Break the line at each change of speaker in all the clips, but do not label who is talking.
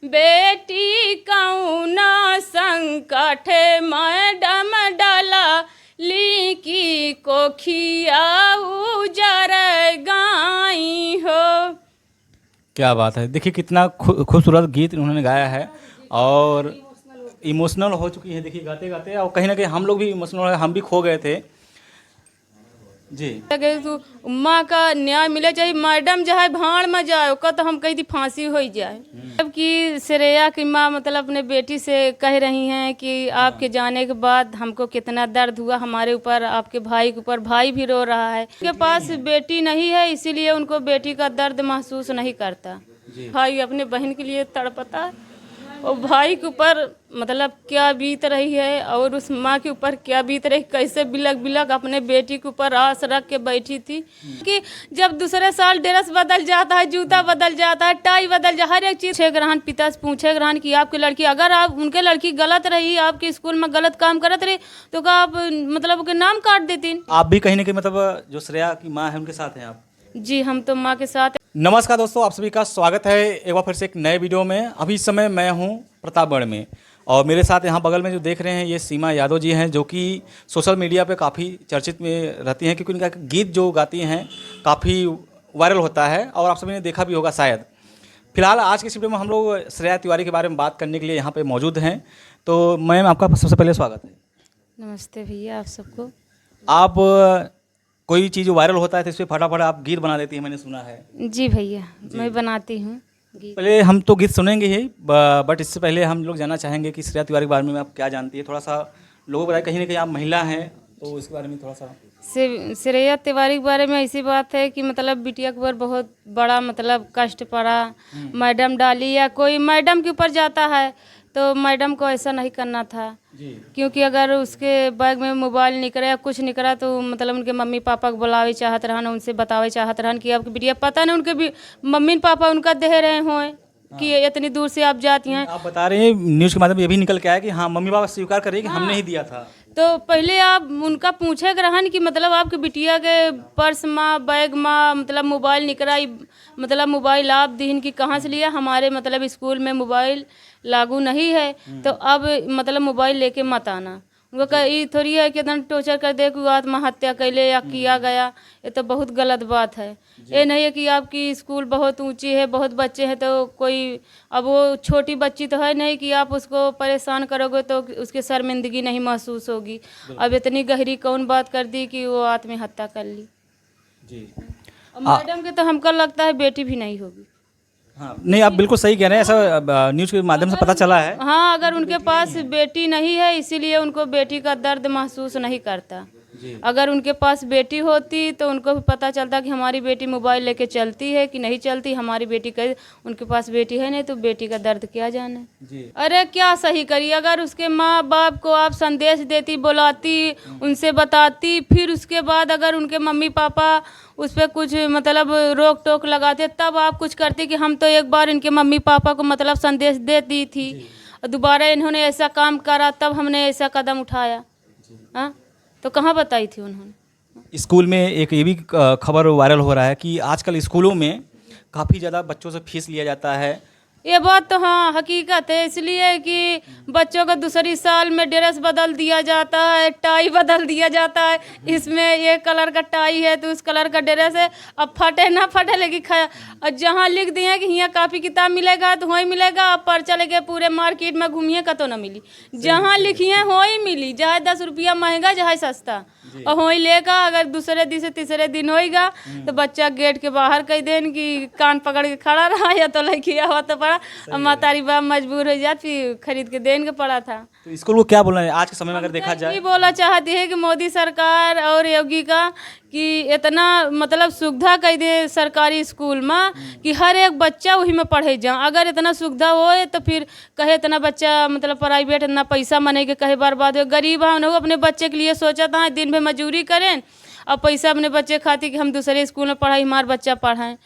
बेटी कौना संकट मैडम डाला ली की कोखिया उजर गाई हो।
क्या बात है। देखिए कितना खूबसूरत गीत उन्होंने गाया है और इमोशनल हो चुकी है। देखिए गाते गाते और कहीं ना कहीं हम लोग भी इमोशनल, हम भी खो गए थे जी।
तो माँ का न्याय मिले चाहिए। मैडम जो है भाड़ में जाए ओका तो हम कही थी फांसी हो जाए। जबकि श्रेया की माँ मतलब अपने बेटी से कह रही हैं कि आपके जाने के बाद हमको कितना दर्द हुआ, हमारे ऊपर, आपके भाई के ऊपर। भाई भी रो रहा है। उनके पास बेटी नहीं है इसीलिए उनको बेटी का दर्द महसूस नहीं करता। भाई अपने बहन के लिए तड़पता है और भाई के ऊपर मतलब क्या बीत रही है और उस माँ के ऊपर क्या बीत रही, कैसे बिलक बिलक अपने बेटी के ऊपर आस रख के बैठी थी। कि जब दूसरे साल ड्रेस बदल जाता है, जूता बदल जाता है, टाई बदल जाता है, हर एक चीज ग्रहण पिता से पूछे ग्रहण कि आपकी लड़की, अगर आप उनके लड़की गलत रही, आपके स्कूल में गलत काम करत रही तो क्या आप मतलब उनके नाम काट देती।
आप भी कहीं ना कहीं मतलब जो श्रेया की माँ है उनके साथ हैं आप?
जी हम तो माँ के साथ।
नमस्कार दोस्तों, आप सभी का स्वागत है एक बार फिर से एक नए वीडियो में। अभी इस समय मैं हूं प्रतापगढ़ में और मेरे साथ यहां बगल में जो देख रहे हैं ये सीमा यादव जी हैं, जो कि सोशल मीडिया पे काफ़ी चर्चित में रहती हैं क्योंकि उनका गीत जो गाती हैं काफ़ी वायरल होता है और आप सभी ने देखा भी होगा शायद। फिलहाल आज के इस वीडियो में हम लोग श्रेया तिवारी के बारे में बात करने के लिए यहाँ पर मौजूद हैं। तो मैम आपका सबसे पहले स्वागत है।
नमस्ते भैया आप सबको।
आप कोई चीज़ वायरल होता है तो इस पर फटाफट आप गीत बना देती हैं, मैंने सुना है।
जी भैया मैं बनाती हूँ।
पहले हम तो गीत सुनेंगे ही, बट इससे पहले हम लोग जानना चाहेंगे कि श्रेया तिवारी के बारे में आप क्या जानती है। थोड़ा सा लोगों को बताइए, कहीं ना कहीं आप महिला हैं तो इसके बारे में थोड़ा सा।
श्रेया तिवारी के बारे में ऐसी बात है कि मतलब बिटिया के ऊपर बहुत बड़ा मतलब कष्ट पड़ा। मैडम डाली या कोई मैडम के ऊपर जाता है तो मैडम को ऐसा नहीं करना था
जी।
क्योंकि अगर उसके बैग में मोबाइल निकला या कुछ निकला तो मतलब उनके मम्मी पापा को बुलावे चाहत रहन, उनसे बतावे चाहत रहन कि आपकी बिटिया, पता नहीं उनके भी मम्मी पापा उनका दे रहे हों कि इतनी दूर से आप जाती हैं।
आप बता रहे हैं न्यूज़ के माध्यम ये भी निकल के आया कि हाँ मम्मी पापा स्वीकार कर रहे हैं कि हमने ही दिया था।
तो पहले आप उनका पूछे ग्रहण कि मतलब आपकी बिटिया के पर्स में, बैग में मतलब मोबाइल निकला, मतलब मोबाइल आप दीन की कहाँ से लिया। हमारे मतलब स्कूल में मोबाइल लागू नहीं है तो अब मतलब मोबाइल लेके मत आना। उनको ये थोड़ी है कि इतना टॉर्चर कर दे कि आत्महत्या कैले या किया गया, ये तो बहुत गलत बात है। ये नहीं है कि आपकी स्कूल बहुत ऊंची है, बहुत बच्चे हैं तो कोई, अब वो छोटी बच्ची तो है नहीं कि आप उसको परेशान करोगे तो उसकी शर्मिंदगी नहीं महसूस होगी। अब इतनी गहरी कौन बात कर दी कि वो आत्महत्या कर ली
जी।
मैडम के तो हमको लगता है बेटी भी नहीं होगी।
हाँ नहीं, आप बिल्कुल सही कह रहे हैं, ऐसा न्यूज़ के माध्यम से पता चला है।
हाँ अगर उनके पास बेटी नहीं है इसीलिए उनको बेटी का दर्द महसूस नहीं करता। अगर उनके पास बेटी होती तो उनको भी पता चलता कि हमारी बेटी मोबाइल लेके चलती है कि नहीं चलती, हमारी बेटी का, उनके पास बेटी है नहीं तो बेटी का दर्द क्या जाने जी। अरे क्या सही करी, अगर उसके माँ बाप को आप संदेश देती, बुलाती, उनसे बताती, फिर उसके बाद अगर उनके मम्मी पापा उस पर कुछ मतलब रोक टोक लगाते तब आप कुछ करती कि हम तो एक बार इनके मम्मी पापा को मतलब संदेश दे दी थी और दोबारा इन्होंने ऐसा काम करा तब हमने ऐसा कदम उठाया। हाँ तो कहाँ बताई थी उन्होंने।
स्कूल में एक ये भी खबर वायरल हो रहा है कि आजकल स्कूलों में काफ़ी ज़्यादा बच्चों से फीस लिया जाता है।
ये बात तो हाँ हकीकत है, इसलिए कि बच्चों को दूसरी साल में ड्रेस बदल दिया जाता है, टाई बदल दिया जाता है। इसमें ये कलर का टाई है तो उस कलर का ड्रेस है, अब फटे ना फटे लेकिन और जहाँ लिख दिए कि यहाँ कापी किताब मिलेगा तो वहीं मिलेगा, अब पर्चा लेके पूरे मार्केट में घूमिए का तो ना मिली। जहाँ लिखिए वहीं मिली, चाहे 10 रुपया महंगा चाहे सस्ता, और वहीं लेगा। अगर दूसरे दिन से तीसरे दिन होएगा तो बच्चा गेट के बाहर कह देन कि कान पकड़ के खड़ा रहा या तो लड़की हुआ तो पड़ा, और मातारी बाप मजबूर हो जाती फिर खरीद के देने के पड़ा था।
तो स्कूल को क्या बोलना है आज के समय में अगर देखा जाए?
बोला चाहती है कि मोदी सरकार और योगी का कि इतना मतलब सुविधा कर दे सरकारी स्कूल में कि हर एक बच्चा वही में पढ़े जा। अगर इतना सुविधा होए तो फिर कहे इतना बच्चा मतलब प्राइवेट इतना पैसा मने के कहे बर्बाद हो। गरीब हम लोग अपने बच्चे के लिए सोचा था दिन में मजदूरी करें और पैसा अपने बच्चे खाती कि हम दूसरे स्कूल में पढ़ाई, हमारे बच्चा पढ़ाएं।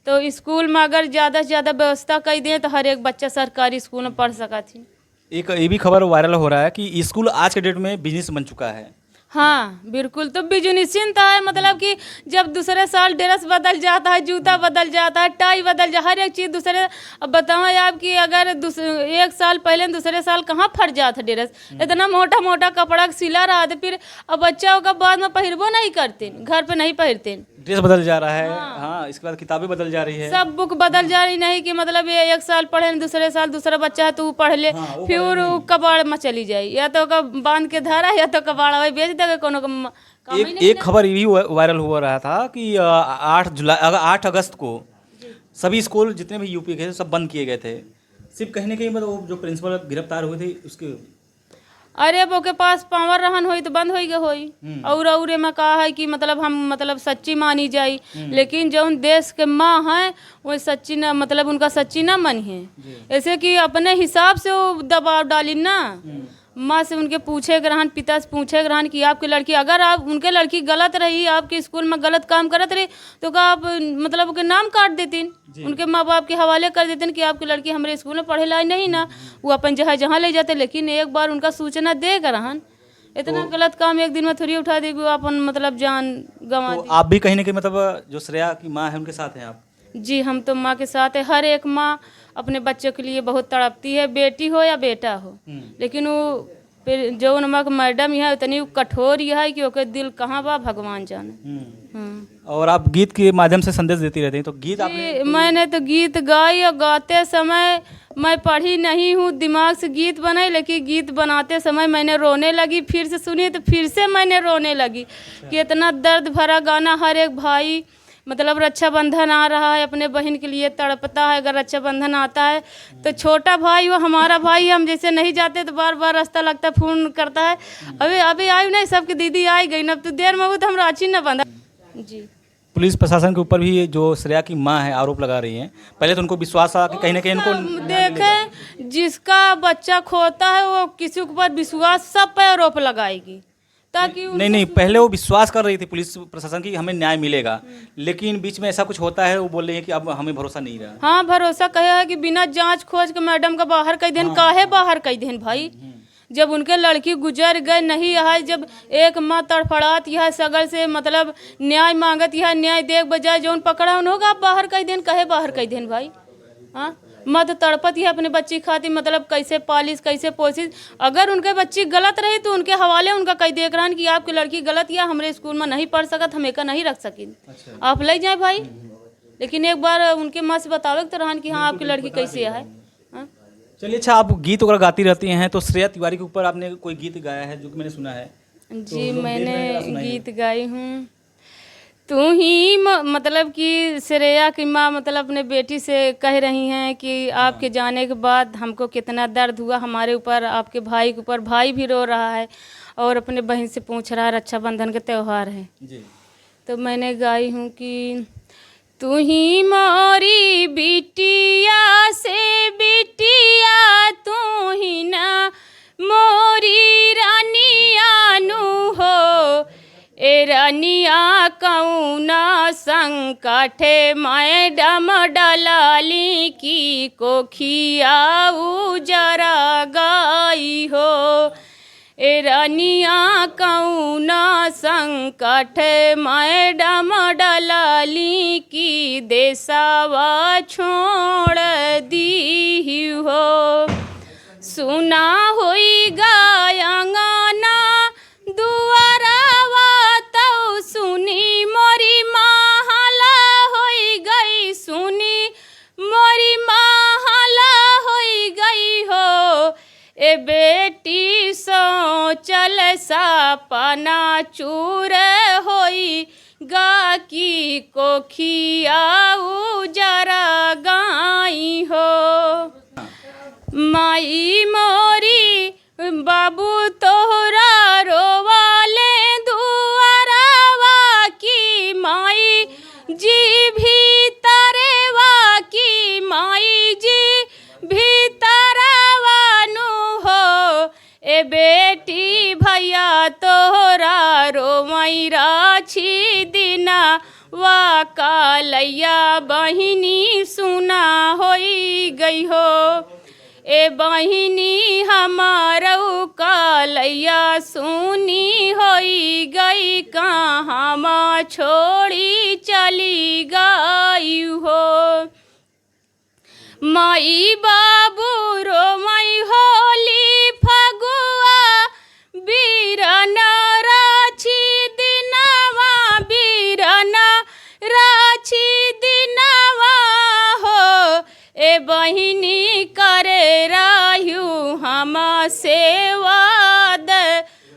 तो स्कूल में अगर ज़्यादा से ज़्यादा व्यवस्था कर दें तो हर एक बच्चा सरकारी स्कूल में पढ़ सका थी।
एक ये भी खबर वायरल हो रहा है कि स्कूल आज के डेट में बिजनेस बन चुका है।
हाँ बिल्कुल, तो बिजू निश्चिंत है, मतलब कि जब दूसरे साल ड्रेस बदल जाता है, जूता बदल जाता है, टाई बदल जाता है, हर एक चीज़ दूसरे। अब बताओ आप कि अगर एक साल पहले दूसरे साल कहाँ फट जाता ड्रेस, इतना मोटा मोटा कपड़ा सिला रहा था, फिर अब बच्चा होगा बाद में पहिरबो नहीं करते, घर पे नहीं पहिरते,
ड्रेस बदल जा रहा है। हाँ, इसके बाद किताबें बदल जा रही है,
सब बुक बदल जा रही, नहीं कि मतलब ये एक साल पढ़े दूसरे साल दूसरा बच्चा है तो वो पढ़ ले, फिर वो कबाड़ में चली जाए, या तो बांध के धरा या तो कबाड़ वही बेच देगा कोनो
एक खबर ये भी वायरल हो रहा था कि 8 अगस्त को सभी स्कूल जितने भी यूपी के थे सब बंद किए गए थे, सिर्फ कहीं ना कहीं मतलब वो जो प्रिंसिपल गिरफ्तार हुए थे उसके।
अरे वो के पास पावर रहन होई तो बंद होई के होई, और में कहा है कि मतलब हम मतलब सच्ची मानी जाई, लेकिन जो उन देश के माँ हैं वो सच्ची ना, मतलब उनका सच्ची ना मानी है, ऐसे कि अपने हिसाब से वो दबाव डाली ना। माँ से उनके पूछे ग्रहण, पिता से पूछे ग्रहण कि आपकी लड़की, अगर आप उनके लड़की गलत रही, आपके स्कूल में गलत काम करत रही, तो क्या आप मतलब उनके नाम काट देतीन, उनके माँ बाप के हवाले कर देते कि आपकी लड़की हमारे स्कूल में पढ़े लाई नहीं ना, वो अपन जहाँ ले जाते, लेकिन एक बार उनका सूचना दे ग्रहण, इतना गलत काम एक दिन में थोड़ी उठा देगी, वो अपन मतलब जान गंवा
तो आप भी कहीं ना कहीं मतलब जो श्रेया की माँ है उनके साथ हैं आप?
जी, हम तो माँ के साथ है, हर एक माँ अपने बच्चों के लिए बहुत तड़पती है, बेटी हो या बेटा हो, लेकिन वो फिर जो नमक मैडम यह इतनी कठोर यह है कि ओके दिल कहाँ बा भगवान जाने।
और आप गीत के माध्यम से संदेश देती रहती हैं, तो गीत आपने?
मैंने तो गीत गाई, और गाते समय मैं पढ़ी नहीं हूँ, दिमाग से गीत बनाई, लेकिन गीत बनाते समय मैंने रोने लगी, फिर से सुनी तो फिर से मैंने रोने लगी कि इतना दर्द भरा गाना। हर एक भाई मतलब रक्षाबंधन आ रहा है, अपने बहन के लिए तड़पता है, अगर रक्षाबंधन आता है तो छोटा भाई वो हमारा भाई, हम जैसे नहीं जाते तो बार बार रास्ता लगता है, फोन करता है, अभी अभी आई नहीं, सबकी दीदी आई गई ना, अब तो देर में वो तो हम रांची न बंधा। जी,
पुलिस प्रशासन के ऊपर भी जो श्रेया की माँ है आरोप लगा रही हैं, पहले तो उनको विश्वास था कि कहीं ना कहीं उनको
देखें, जिसका बच्चा खोता है वो किसी के ऊपर विश्वास सब पे आरोप लगाएगी, ताकि
नहीं, पहले वो विश्वास कर रही थी पुलिस प्रशासन की हमें न्याय मिलेगा, लेकिन बीच में ऐसा कुछ होता है, वो बोल रही है कि अब हमें भरोसा नहीं रहा।
हाँ, भरोसा कहे है कि बिना जांच खोज के मैडम का बाहर कई दिन, काहे बाहर कई दिन भाई, जब उनके लड़की गुजर गए नहीं है, जब एक माँ तड़फड़ात यह सगल से मतलब न्याय मांगत यह न्याय देख बजाय जो पकड़ा उन होगा बाहर कई दिन, कहे बाहर कई दिन भाई। हाँ, मत तड़पत ही अपने बच्ची खातिर, मतलब कैसे पालिस कैसे पोसिस, अगर उनके बच्ची गलत रही तो उनके हवाले उनका कई देख रहा कि आपकी लड़की गलत या हमारे स्कूल में नहीं पढ़ सकत, हम एका नहीं रख सकी। अच्छा। आप ले जाए भाई, लेकिन एक बार उनके माँ से बतावे तो रहन कि हाँ आपकी लड़की कैसे है।
चलिए, अच्छा, आप गीत वगैरह गाती रहती हैं, तो श्रेया तिवारी के ऊपर आपने कोई गीत गाया है जो कि मैंने सुना है?
जी, मैंने गीत गाई हूँ, तू ही मतलब कि श्रेया की माँ मतलब अपने बेटी से कह रही हैं कि आपके जाने के बाद हमको कितना दर्द हुआ, हमारे ऊपर, आपके भाई के ऊपर, भाई भी रो रहा है और अपने बहन से पूछ रहा है, रक्षाबंधन के त्यौहार है जी। तो मैंने गाई हूँ कि तू ही मोरी बिटिया से बिटिया, तू ही ना मोरी रानिया नु हो, ए रानिया कौना संकटे मैडम डलाली की कोखिया उजरा गाई हो, ए रानिया कौना संकट मैडम डलाली की देसावा छोड़ दी हो, सुना होई गायंगना दुआरावा तो सुनी मोरी महला होई गई, सुनी मोरी महला होई गई हो, ए बेटी सो चल सपना चूर होई गा की कोखिया उजरा गाई हो, माई मोरी बाबू तोहरा रोवाले दुआरावा की, माई जी भीतरवा की, माई जी भीतरवा नु हो, ए बेटी भैया तोहरा रोमैरा छी दिना वा कालैया बहिनी सुना होई गई हो, ए बहिनी हमारऊ कालैया सुनी होई गई कहाँ छोड़ी चली गई हो। माई बाबू रो मई होली फगुआ बीरन राछी दिनवा बीरन राछी दिनवा हो। ए बहिनी करे रायु हम सेवाद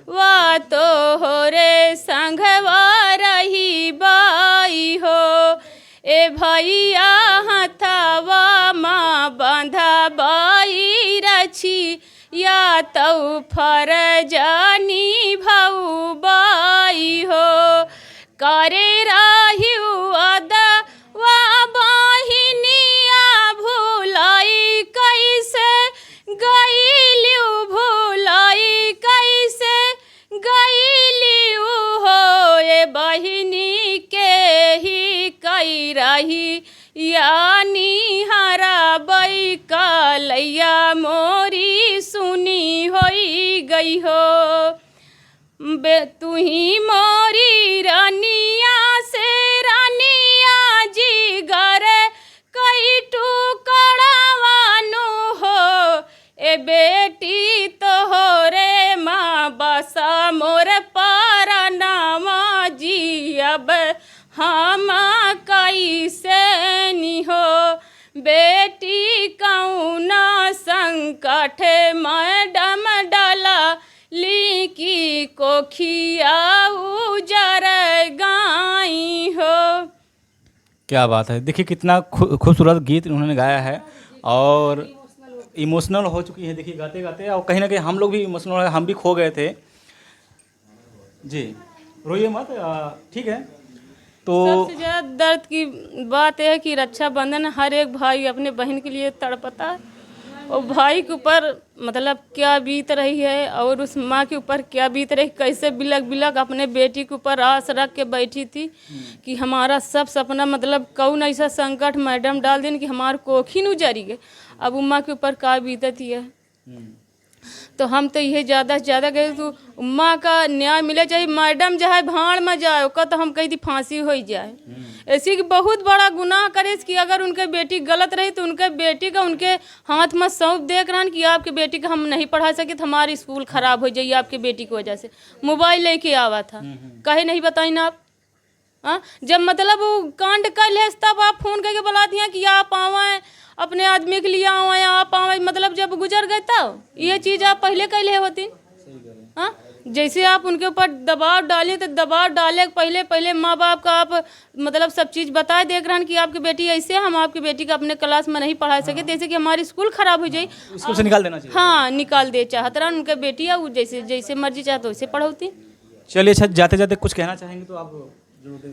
वा तो हो रे संघवा रही बाई हो। ए भैया हथवा माँ बंधा बाई रछी या तऊ फरजानी भऊ बाई हो। करे राहिउ अदा वा बहिनिया भूलाई कैसे गईलिउ भूलाई कैसे गईलिउ हो। ए बहिनी के ही कई रही यानी हरा बई कालैया मोरी सुनी होई गई हो। बे तुही मोरी रानिया से रानिया जी गर कई टुकड़ावानु हो। ए बेटी तो हो रे माँ बसा मोर पारनामा जी अब हम कैसे निहो। बेटी कौना संकट मैडम डाला लिकी कोखिया उजर गाई हो।
क्या बात है, देखिए कितना खूबसूरत गीत उन्होंने गाया है और इमोशनल हो चुकी है। देखिए गाते गाते और कहीं ना कहीं हम लोग भी इमोशनल, हम भी खो गए थे जी। रोइए मत, ठीक है। तो
सबसे ज़्यादा दर्द की बात यह है कि रक्षाबंधन हर एक भाई अपने बहन के लिए तड़पता है और भाई के ऊपर मतलब क्या बीत रही है और उस माँ के ऊपर क्या बीत रही, कैसे बिलक बिलक अपने बेटी के ऊपर आस रख के बैठी थी कि हमारा सब सपना मतलब कौन ऐसा संकट मैडम डाल देन कि हमारे कोखी न उजरी गए। अब उम्मा के ऊपर क्या बीतती है। तो हम तो यही ज़्यादा से ज़्यादा कहे तो उम्मा का न्याय मिले चाहिए। मैडम जो है भाड़ में जाए का तो हम कही थी फांसी हो जाए। ऐसी कि बहुत बड़ा गुनाह करे कि अगर उनके बेटी गलत रही तो उनके बेटी का उनके हाथ में सौंप देख रहा कि आपके बेटी का हम नहीं पढ़ा सके तो हमारी स्कूल खराब हो जाइए आपके बेटी की वजह से। मोबाइल लेके आवा था, कहे नहीं बताई ना आप। हाँ, जब मतलब वो कांड कर ले तब आप फोन करके बुला दिया कि आप आवाएं अपने आदमी के लिए आवाएं आप आवाएं, मतलब जब गुजर गए तब ये चीज़ आप पहले कैले होती। हाँ, जैसे आप उनके ऊपर दबाव डालें तो दबाव डाले पहले पहले माँ बाप का आप मतलब सब चीज़ बताए देख रहे हैं कि आपकी बेटी ऐसे हम आपकी बेटी का अपने क्लास में नहीं पढ़ा सके जैसे कि हमारी स्कूल खराब हो जाए,
स्कूल से निकाल देना चाहिए।
हाँ, निकाल दे चाहत रहा उनके बेटी है वो जैसे जैसे मर्जी चाहते वैसे पढ़ौती।
चलिए अच्छा, जाते जाते कुछ कहना चाहेंगे तो आप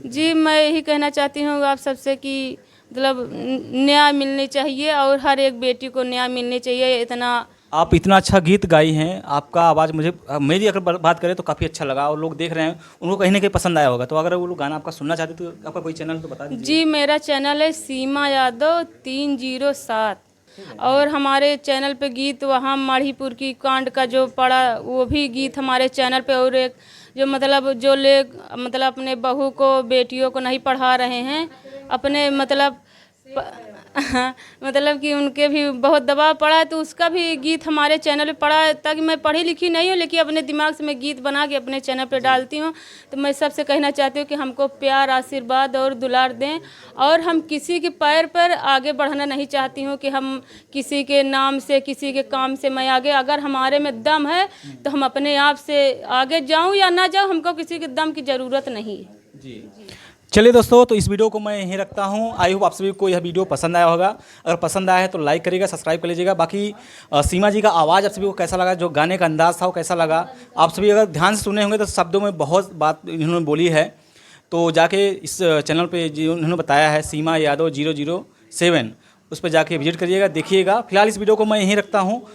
जी मैं यही कहना चाहती हूँ आप सबसे कि मतलब न्याय मिलनी चाहिए और हर एक बेटी को न्याय मिलनी चाहिए। इतना
आप इतना अच्छा गीत गाई हैं, आपका आवाज़ मुझे मेरी अगर बात करें तो काफ़ी अच्छा लगा और लोग देख रहे हैं उनको कहीं ना कहीं पसंद आया होगा। तो अगर वो लोग गाना आपका सुनना चाहते तो आपका कोई चैनल तो बता दीजिए।
जी मेरा चैनल है सीमा यादव 307 और हमारे चैनल पे गीत वहाँ माढ़ीपुर की कांड का जो पड़ा वो भी गीत हमारे चैनल पे, और एक जो मतलब जो मतलब अपने बहू को बेटियों को नहीं पढ़ा रहे हैं अपने मतलब कि उनके भी बहुत दबाव पड़ा है तो उसका भी गीत हमारे चैनल पे पड़ा है। ताकि मैं पढ़ी लिखी नहीं हूँ लेकिन अपने दिमाग से मैं गीत बना के अपने चैनल पे डालती हूँ। तो मैं सबसे कहना चाहती हूँ कि हमको प्यार आशीर्वाद और दुलार दें और हम किसी के पैर पर आगे बढ़ना नहीं चाहती हूँ कि हम किसी के नाम से किसी के काम से मैं आगे, अगर हमारे में दम है तो हम अपने आप से आगे जाऊँ या ना जाऊँ, हमको किसी के दम की ज़रूरत नहीं है।
जी चलिए दोस्तों, तो इस वीडियो को मैं यहीं रखता हूँ। आई होप आप सभी को यह वीडियो पसंद आया होगा। अगर पसंद आया है तो लाइक करिएगा, सब्सक्राइब कर लीजिएगा। बाकी सीमा जी का आवाज़ आप सभी को कैसा लगा, जो गाने का अंदाज़ था वो कैसा लगा, आप सभी अगर ध्यान से सुने होंगे तो शब्दों में बहुत बात इन्होंने बोली है। तो जाके इस चैनल पे जो उन्होंने बताया है सीमा यादव 007 उस पर जाके विजिट करिएगा, देखिएगा। फिलहाल इस वीडियो को मैं यहीं रखता हूँ।